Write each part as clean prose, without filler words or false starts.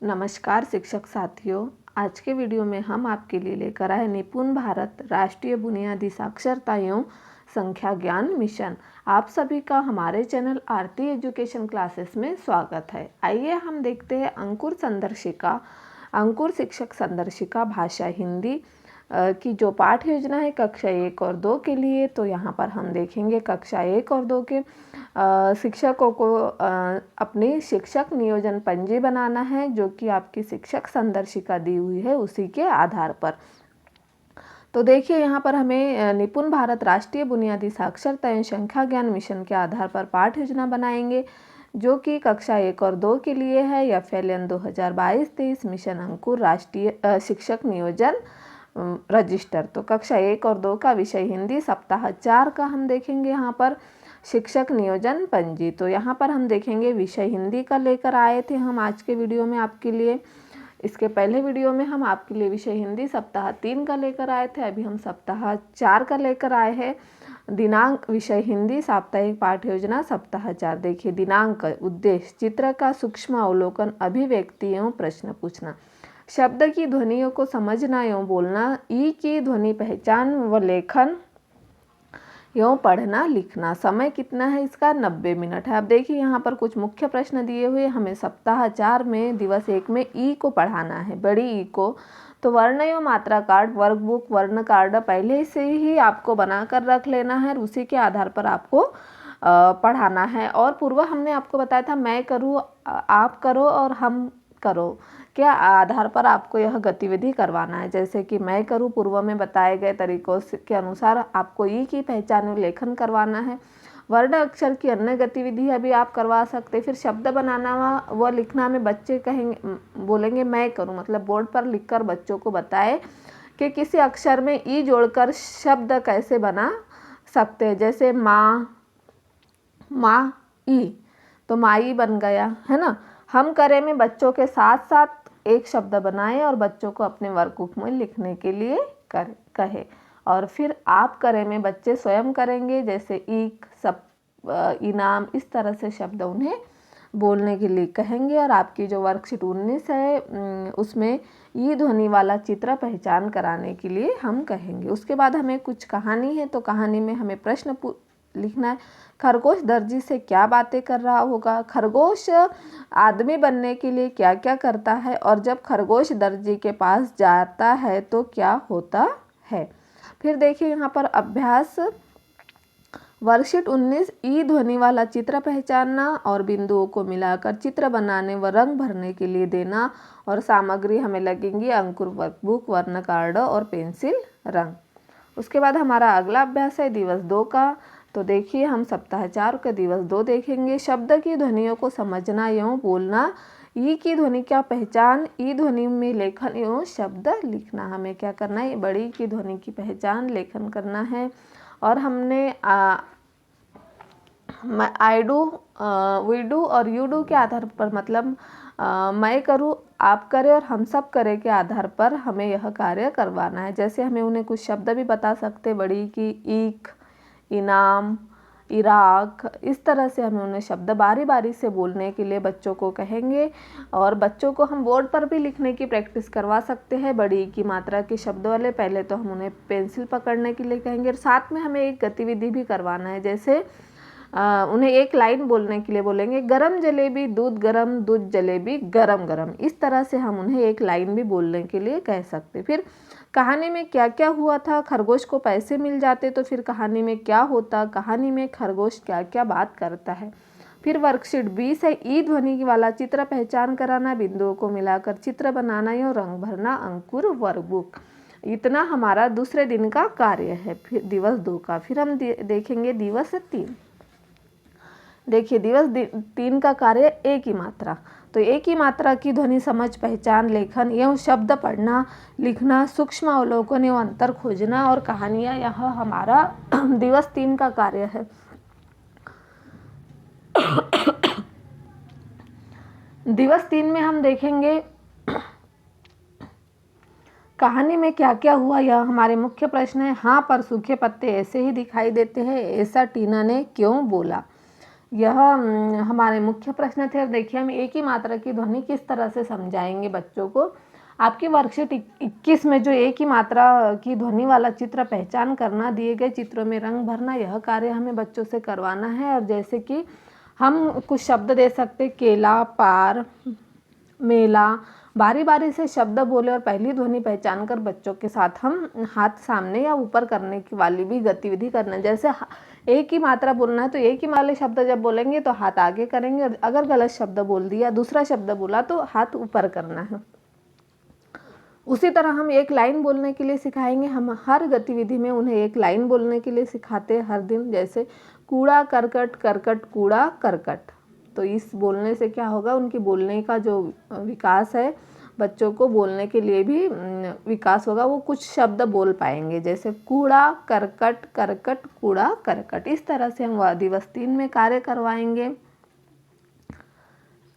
नमस्कार शिक्षक साथियों। आज के वीडियो में हम आपके लिए लेकर आए निपुण भारत राष्ट्रीय बुनियादी साक्षरता एवं संख्या ज्ञान मिशन। आप सभी का हमारे चैनल आरती एजुकेशन क्लासेस में स्वागत है। आइए हम देखते हैं अंकुर शिक्षक संदर्शिका भाषा हिंदी की जो पाठ योजना है कक्षा 1 और 2 के लिए। तो यहाँ पर हम देखेंगे कक्षा 1 और 2 के शिक्षकों को अपनी शिक्षक नियोजन पंजी बनाना है, जो कि आपकी शिक्षक संदर्शिका दी हुई है उसी के आधार पर। तो देखिए यहाँ पर हमें निपुण भारत राष्ट्रीय बुनियादी साक्षरता एवं संख्या ज्ञान मिशन के आधार पर पाठ योजना बनाएंगे, जो कि कक्षा 1 और 2 के लिए है। FLN 2022-23 मिशन अंकुर राष्ट्रीय शिक्षक नियोजन रजिस्टर। तो कक्षा 1 और 2 का विषय हिंदी, सप्ताह 4 का हम देखेंगे यहाँ पर शिक्षक नियोजन पंजी। तो यहाँ पर हम देखेंगे विषय हिंदी का लेकर आए थे हम आज के वीडियो में आपके लिए। इसके पहले वीडियो में हम आपके लिए विषय हिंदी सप्ताह 3 का लेकर आए थे। अभी हम सप्ताह 4 का लेकर आए हैं। दिनांक विषय हिंदी साप्ताहिक पाठ योजना सप्ताह 4। देखिए दिनांक, उद्देश्य चित्र का सूक्ष्म अवलोकन, अभिव्यक्ति एवं प्रश्न पूछना, शब्द की ध्वनियों को समझना एवं बोलना, ई की ध्वनि पहचान व लेखन एवं पढ़ना लिखना। समय कितना है इसका? 90 मिनट है। अब देखिए यहाँ पर कुछ मुख्य प्रश्न दिए हुए। हमें सप्ताह 4 में दिवस 1 में ई को पढ़ाना है, बड़ी ई को। तो वर्ण एवं मात्रा कार्ड, वर्कबुक, वर्ण कार्ड पहले से ही आपको बनाकर रख लेना है, उसी के आधार पर आपको पढ़ाना है। और पूर्व हमने आपको बताया था मैं करूँ, आप करो और हम करो के आधार पर आपको यह गतिविधि करवाना है। जैसे कि मैं करूँ, पूर्व में बताए गए तरीकों के अनुसार आपको ई की पहचान और लेखन करवाना है। वर्ण अक्षर की अन्य गतिविधि अभी आप करवा सकते। फिर शब्द बनाना व लिखना में बच्चे कहेंगे, बोलेंगे मैं करूँ, मतलब बोर्ड पर लिखकर बच्चों को बताए कि किसी अक्षर में ई जोड़कर शब्द कैसे बना सकते हैं। जैसे माँ ई, तो माई बन गया, है ना। हम करें में बच्चों के साथ साथ एक शब्द बनाए और बच्चों को अपने वर्कबुक में लिखने के लिए कहे। और फिर आप करें में बच्चे स्वयं करेंगे, जैसे ईक, सब, इनाम, इस तरह से शब्द उन्हें बोलने के लिए कहेंगे। और आपकी जो वर्कशीट 19 है उसमें ई ध्वनि वाला चित्र पहचान कराने के लिए हम कहेंगे। उसके बाद हमें कुछ कहानी है, तो कहानी में हमें प्रश्न लिखना है। खरगोश दर्जी से क्या बातें कर रहा होगा? खरगोश आदमी बनने के लिए क्या क्या करता है? और जब खरगोश दर्जी के पास जाता है तो क्या होता है? फिर देखिए यहाँ पर अभ्यास वर्कशीट 19, ई ध्वनि वाला चित्र पहचानना और बिंदुओं को मिलाकर चित्र बनाने व रंग भरने के लिए देना। और सामग्री हमें लगेंगी अंकुर वर्कबुक, वर्ण कार्ड और पेंसिल रंग। उसके बाद हमारा अगला अभ्यास है दिवस 2 का। तो देखिए हम सप्ताह 4 का दिवस 2 देखेंगे। शब्द की ध्वनियों को समझना एवं बोलना, ई की ध्वनि का पहचान, ई ध्वनि में लेखन एवं शब्द लिखना। हमें क्या करना है? बड़ी की ध्वनि की पहचान, लेखन करना है। और हमने आई डू, वी डू और यू डू के आधार पर, मतलब मैं करूँ, आप करें और हम सब करें के आधार पर हमें यह कार्य करवाना है। जैसे हमें उन्हें कुछ शब्द भी बता सकते, बड़ी की ईक, इनाम, इराक, इस तरह से हमें उन्हें शब्द बारी बारी से बोलने के लिए बच्चों को कहेंगे। और बच्चों को हम बोर्ड पर भी लिखने की प्रैक्टिस करवा सकते हैं। बड़ी की मात्रा के शब्द वाले पहले तो हम उन्हें पेंसिल पकड़ने के लिए कहेंगे। और साथ में हमें एक गतिविधि भी करवाना है। जैसे उन्हें एक लाइन बोलने के लिए बोलेंगे, गरम जलेबी दूध गरम, दूध जलेबी गरम गरम। इस तरह से हम उन्हें एक लाइन भी बोलने के लिए कह सकते। फिर कहानी में क्या क्या हुआ था? खरगोश को पैसे मिल जाते तो फिर कहानी में क्या होता? कहानी में खरगोश क्या क्या बात करता है? फिर वर्कशीट 20 है, ई ध्वनि वाला चित्र पहचान कराना, बिंदुओं को मिलाकर चित्र बनाना या रंग भरना, अंकुर वर्कबुक। इतना हमारा दूसरे दिन का कार्य है, फिर दिवस 2 का। फिर हम देखेंगे दिवस 3। देखिए दिवस 3 का कार्य एक ही मात्रा। तो एक ही मात्रा की ध्वनि समझ, पहचान, लेखन एवं शब्द पढ़ना लिखना, सूक्ष्म अवलोकन एवं अंतर खोजना और कहानियाँ, यह हमारा दिवस 3 का कार्य है। दिवस 3 में हम देखेंगे कहानी में क्या क्या हुआ, यह हमारे मुख्य प्रश्न है। हाँ पर सूखे पत्ते ऐसे ही दिखाई देते हैं, ऐसा टीना ने क्यों बोला? यह हमारे मुख्य प्रश्न थे। और देखिए हम एक ही मात्रा की ध्वनि किस तरह से समझाएंगे बच्चों को। आपकी वर्कशीट 21 में जो एक ही मात्रा की ध्वनि वाला चित्र पहचान करना, दिए गए चित्रों में रंग भरना, यह कार्य हमें बच्चों से करवाना है। और जैसे कि हम कुछ शब्द दे सकते, केला, पार, मेला, बारी बारी से शब्द बोले और पहली ध्वनि पहचान कर बच्चों के साथ हम हाथ सामने या ऊपर करने की वाली भी गतिविधि करना। जैसे एक ही मात्रा बोलना है तो एक ही वाले शब्द जब बोलेंगे तो हाथ आगे करेंगे, और अगर गलत शब्द बोल दिया, दूसरा शब्द बोला तो हाथ ऊपर करना है। उसी तरह हम एक लाइन बोलने के लिए सिखाएंगे। हम हर गतिविधि में उन्हें एक लाइन बोलने के लिए सिखाते हैं हर दिन। जैसे कूड़ा करकट, करकट कूड़ा करकट। तो इस बोलने से क्या होगा, उनकी बोलने का जो विकास है, बच्चों को बोलने के लिए भी विकास होगा। वो कुछ शब्द बोल पाएंगे, जैसे कूड़ा करकट, करकट कूड़ा करकट। इस तरह से हम दिवस 3 में कार्य करवाएंगे।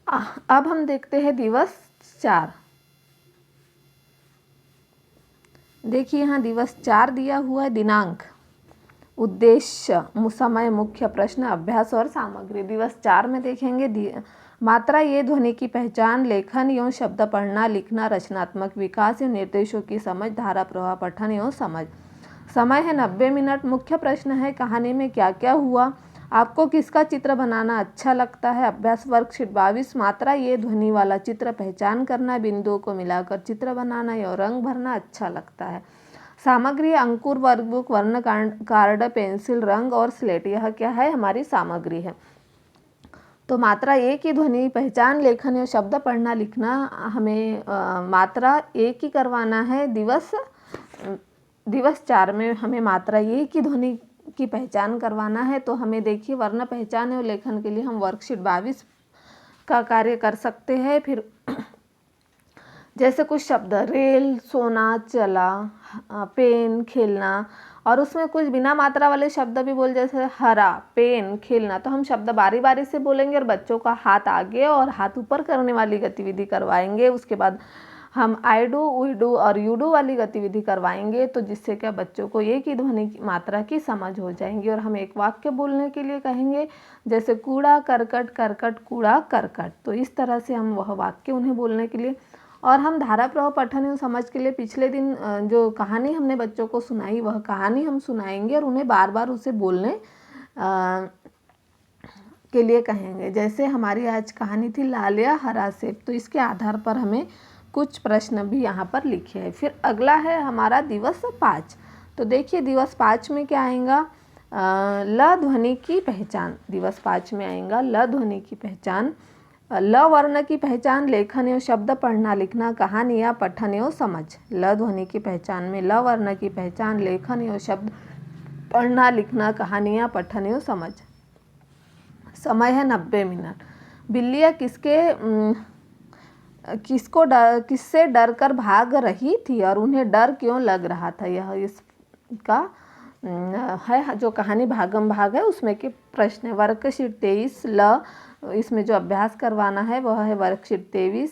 अब हम देखते हैं दिवस 4। देखिए यहाँ दिवस 4 दिया हुआ है। दिनांक, उद्देश्य, समय, मुख्य प्रश्न, अभ्यास और सामग्री। दिवस 4 में देखेंगे मात्रा ये ध्वनि की पहचान, लेखन एवं शब्द पढ़ना लिखना, रचनात्मक विकास एवं निर्देशों की समझ, धारा प्रवाह पठन एवं समझ। समय है 90 मिनट। मुख्य प्रश्न है कहानी में क्या क्या हुआ, आपको किसका चित्र बनाना अच्छा लगता है। अभ्यास वर्कशीट 22, मात्रा ये ध्वनि वाला चित्र पहचान करना, बिंदुओं को मिलाकर चित्र बनाना या रंग भरना अच्छा लगता है। सामग्री, अंकुर, वर्कबुक, वर्ण कार्ड, पेंसिल, रंग और स्लेट। यह क्या है, हमारी सामग्री है। तो मात्रा एक ही ध्वनि पहचान, लेखन या शब्द पढ़ना लिखना हमें मात्रा एक ही करवाना है। दिवस 4 में हमें मात्रा एक ही ध्वनि की पहचान करवाना है। तो हमें देखिए वर्ण पहचान और लेखन के लिए हम वर्कशीट 22 का कार्य कर सकते हैं। फिर जैसे कुछ शब्द, रेल, सोना, चला, पेन, खेलना, और उसमें कुछ बिना मात्रा वाले शब्द भी बोल, जैसे हरा, पेन, खेलना। तो हम शब्द बारी बारी से बोलेंगे और बच्चों का हाथ आगे और हाथ ऊपर करने वाली गतिविधि करवाएंगे। उसके बाद हम आई डू, वी डू और यू डू वाली गतिविधि करवाएंगे। तो जिससे क्या बच्चों को एक ही ध्वनि मात्रा की समझ हो जाएंगी। और हम एक वाक्य बोलने के लिए कहेंगे, जैसे कूड़ा करकट, करकट कूड़ा करकट। तो इस तरह से हम वह वाक्य उन्हें बोलने के लिए। और हम धारा प्रवाह पठन एवं समझ के लिए पिछले दिन जो कहानी हमने बच्चों को सुनाई, वह कहानी हम सुनाएंगे और उन्हें बार बार उसे बोलने के लिए कहेंगे। जैसे हमारी आज कहानी थी लाल या हरा सेब। तो इसके आधार पर हमें कुछ प्रश्न भी यहाँ पर लिखे हैं। फिर अगला है हमारा दिवस 5। तो देखिए दिवस 5 में क्या आएगा, ल ध्वनि की पहचान। दिवस 5 में आएगा ल ध्वनि की पहचान, ल वर्ण की पहचान, लेखन एवं शब्द पढ़ना लिखना, कहानी या पठन एवं समझ। ल ध्वनि की पहचान में ल वर्ण की पहचान, लेखन एवं शब्द पढ़ना लिखना, कहानी या पठन एवं समझ। समय है 90 मिनट। बिल्लियाँ किससे डर कर भाग रही थी और उन्हें डर क्यों लग रहा था। यह इसका है जो कहानी भागम भाग है उसमें के प्रश्न है। वर्कशीट 23 ल, इसमें जो अभ्यास करवाना है वह है वर्कशीट 23।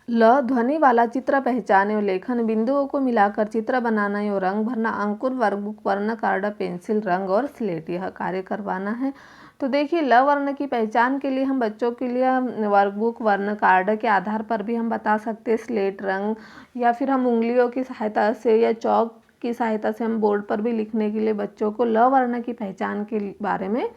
ल ध्वनि वाला चित्र पहचाने और लेखन, बिंदुओं को मिलाकर चित्र बनाना और रंग भरना, अंकुर, वर्कबुक, वर्ण कार्ड, पेंसिल, रंग और स्लेट। यह कार्य करवाना है। तो देखिए ल वर्ण की पहचान के लिए हम बच्चों के लिए वर्कबुक, वर्ण कार्ड के आधार पर भी हम बता सकते हैं, स्लेट, रंग, या फिर हम उंगलियों की सहायता से या चौक की सहायता से हम बोर्ड पर भी लिखने के लिए बच्चों को ल वर्ण की पहचान के बारे में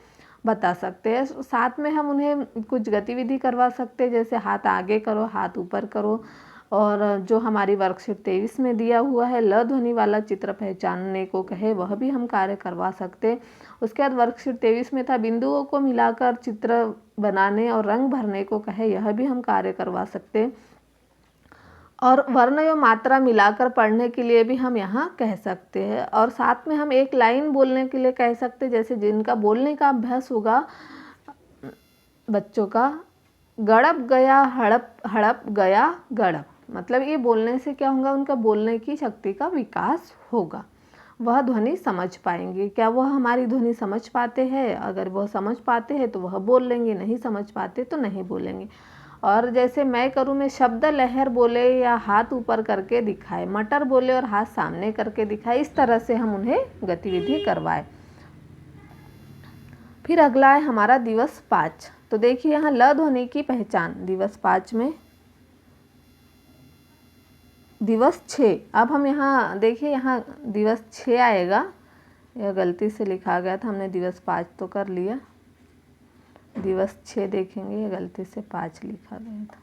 बता सकते हैं। साथ में हम उन्हें कुछ गतिविधि करवा सकते हैं, जैसे हाथ आगे करो, हाथ ऊपर करो। और जो हमारी वर्कशीट 23 में दिया हुआ है ल ध्वनि वाला चित्र पहचानने को कहे, वह भी हम कार्य करवा सकते। उसके बाद वर्कशीट 23 में था बिंदुओं को मिलाकर चित्र बनाने और रंग भरने को कहे, यह भी हम कार्य करवा सकते। और वर्ण एवं मात्रा मिलाकर पढ़ने के लिए भी हम यहाँ कह सकते हैं। और साथ में हम एक लाइन बोलने के लिए कह सकते हैं, जैसे जिनका बोलने का अभ्यास होगा बच्चों का, गड़प गया हड़प, हड़प गया गड़प। मतलब ये बोलने से क्या होगा, उनका बोलने की शक्ति का विकास होगा, वह ध्वनि समझ पाएंगे। क्या वह हमारी ध्वनि समझ पाते हैं? अगर वह समझ पाते हैं तो वह बोल लेंगे, नहीं समझ पाते तो नहीं बोलेंगे। और जैसे मैं करूँ में शब्द लहर बोले या हाथ ऊपर करके दिखाए, मटर बोले और हाथ सामने करके दिखाए, इस तरह से हम उन्हें गतिविधि करवाए। फिर अगला है हमारा दिवस 5। तो देखिए यहाँ ल ध्वनि की पहचान दिवस 5 में दिवस 6। अब हम यहाँ देखिए यहाँ दिवस 6 आएगा, यह गलती से लिखा गया था, हमने दिवस 5 तो कर लिया, दिवस 6 देखेंगे, यह गलती से 5 लिखा गया था।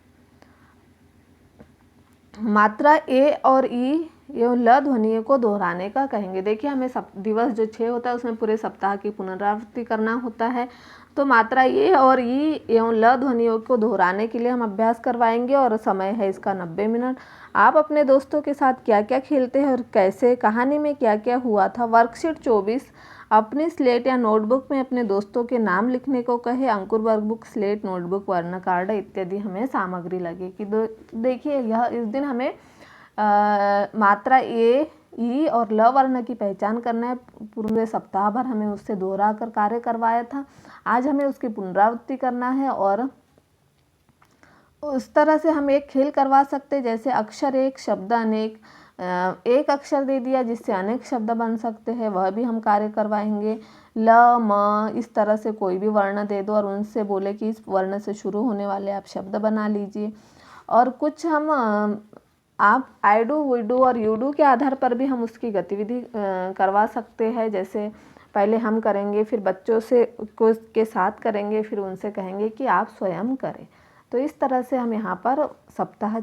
मात्रा ए और ई एवं ल ध्वनियों को दोहराने का कहेंगे। देखिए हमें दिवस जो 6 होता है उसमें पूरे सप्ताह की पुनरावृत्ति करना होता है। तो मात्रा ए और ई एवं ल ध्वनियों को दोहराने के लिए हम अभ्यास करवाएंगे और समय है इसका 90 मिनट। आप अपने दोस्तों के साथ क्या क्या खेलते हैं और कैसे, कहानी में क्या क्या हुआ था। वर्कशीट 24 अपनी स्लेट या नोटबुक में अपने दोस्तों के नाम लिखने को कहे। अंकुर वर्कबुक, स्लेट, नोटबुक, वर्ण कार्ड इत्यादि हमें सामग्री लगेगी। देखिए यह इस दिन हमें मात्रा ए, ई और ल वर्ण की पहचान करना है। पूरे सप्ताह भर हमें उससे दोहरा कर कार्य करवाया था, आज हमें उसकी पुनरावृत्ति करना है। और उस तरह से हम एक खेल करवा सकते हैं, जैसे अक्षर एक शब्द अनेक। एक अक्षर दे दिया जिससे अनेक शब्द बन सकते हैं, वह भी हम कार्य करवाएंगे। ल, म, इस तरह से कोई भी वर्ण दे दो और उनसे बोले कि इस वर्ण से शुरू होने वाले आप शब्द बना लीजिए। और कुछ हम आप आई डू, वी डू और यू डू के आधार पर भी हम उसकी गतिविधि करवा सकते हैं। जैसे पहले हम करेंगे, फिर बच्चों से के साथ करेंगे, फिर उनसे कहेंगे कि आप स्वयं करें। तो इस तरह से हम यहाँ पर सप्ताह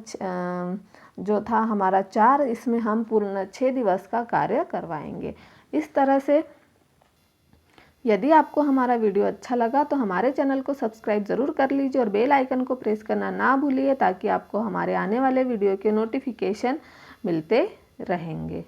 जो था हमारा 4, इसमें हम पूर्ण 6 दिवस का कार्य करवाएंगे। इस तरह से यदि आपको हमारा वीडियो अच्छा लगा तो हमारे चैनल को सब्सक्राइब ज़रूर कर लीजिए और बेल आइकन को प्रेस करना ना भूलिए, ताकि आपको हमारे आने वाले वीडियो के नोटिफिकेशन मिलते रहेंगे।